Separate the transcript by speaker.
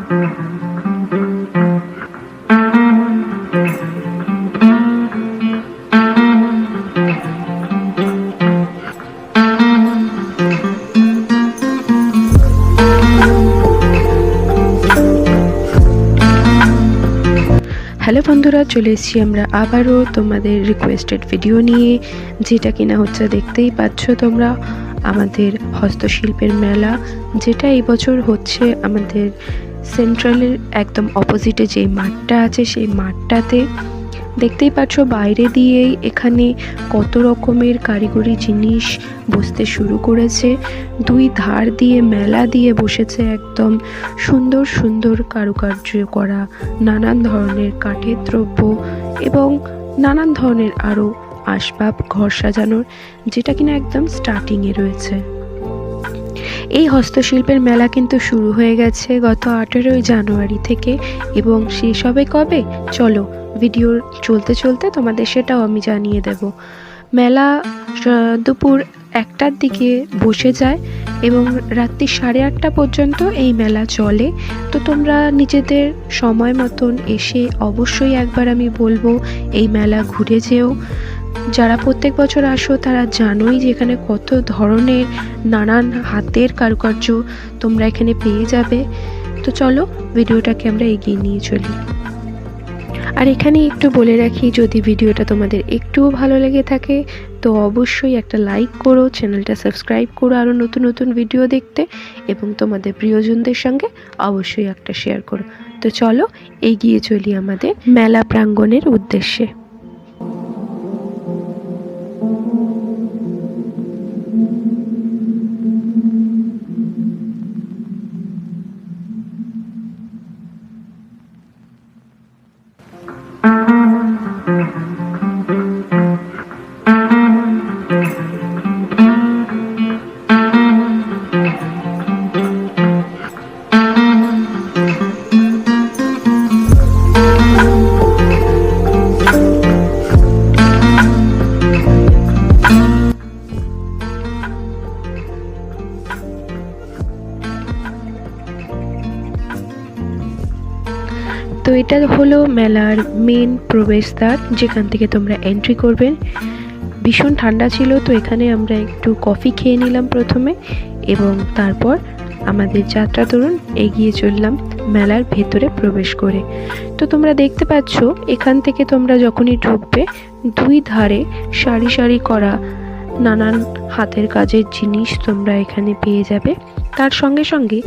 Speaker 1: Hello বন্ধুরা, চলে এসেছি আমরা আবারও তোমাদের রিকোয়েস্টেড ভিডিও নিয়ে, যেটা কিনা হচ্ছে দেখতেই পাচ্ছ তোমরা আমাদের হস্তশিল্পের মেলা, যেটা এই বছর হচ্ছে আমাদের সেন্ট্রালের একদম অপোজিটে যে মাঠটা আছে সেই মাঠটাতে। দেখতেই পাচ্ছ বাইরে দিয়েই এখানে কত রকমের কারিগরি জিনিস বসতে শুরু করেছে। দুই ধার দিয়ে মেলা দিয়ে বসেছে একদম সুন্দর সুন্দর কারুকার্য করা নানান ধরনের কাঠের দ্রব্য এবং নানান ধরনের আরও আসবাব ঘর সাজানোর, যেটা কিনা একদম স্টার্টিংয়ে রয়েছে। এই হস্তশিল্পের মেলা কিন্তু শুরু হয়ে গেছে গত 18ই জানুয়ারি থেকে এবং শেষ হবে কবে, চলো ভিডিও চলতে চলতে তোমাদের সেটাও আমি জানিয়ে দেব। মেলা দুপুর 1টার দিকে বসে যায় এবং রাত্রি 8:30 পর্যন্ত এই মেলা চলে। তো তোমরা নিজেদের সময় মতন এসে অবশ্যই একবার আমি বলবো এই মেলা ঘুরে যেও। যারা প্রত্যেক বছর আসো তারা জানোই যে এখানে কত ধরনের নানান হাতের কারুকার্য তোমরা এখানে পেয়ে যাবে। তো চলো ভিডিওটাকে আমরা এগিয়ে নিয়ে চলি। আর এখানে একটু বলে রাখি, যদি ভিডিওটা তোমাদের একটুও ভালো লেগে থাকে তো অবশ্যই একটা লাইক করো, চ্যানেলটা সাবস্ক্রাইব করো আরও নতুন নতুন ভিডিও দেখতে, এবং তোমাদের প্রিয়জনদের সঙ্গে অবশ্যই একটা শেয়ার করো। তো চলো এগিয়ে চলি আমাদের মেলা প্রাঙ্গণের উদ্দেশ্যে। তো এটা হলো মেলার মেন প্রবেশদ্বার, যেখান থেকে তোমরা এন্ট্রি করবেন। ভীষণ ঠান্ডা ছিল, তো এখানে আমরা একটু কফি খেয়ে নিলাম প্রথমে এবং তারপর আমাদের যাত্রা তরুণ এগিয়ে চললাম মেলার ভেতরে প্রবেশ করে। তো তোমরা দেখতে পাচ্ছ এখান থেকে তোমরা যখনই ঢুকবে দুই ধারে সারি সারি করা নানান হাতের কাজের জিনিস তোমরা এখানে পেয়ে যাবে। তার সঙ্গে সঙ্গে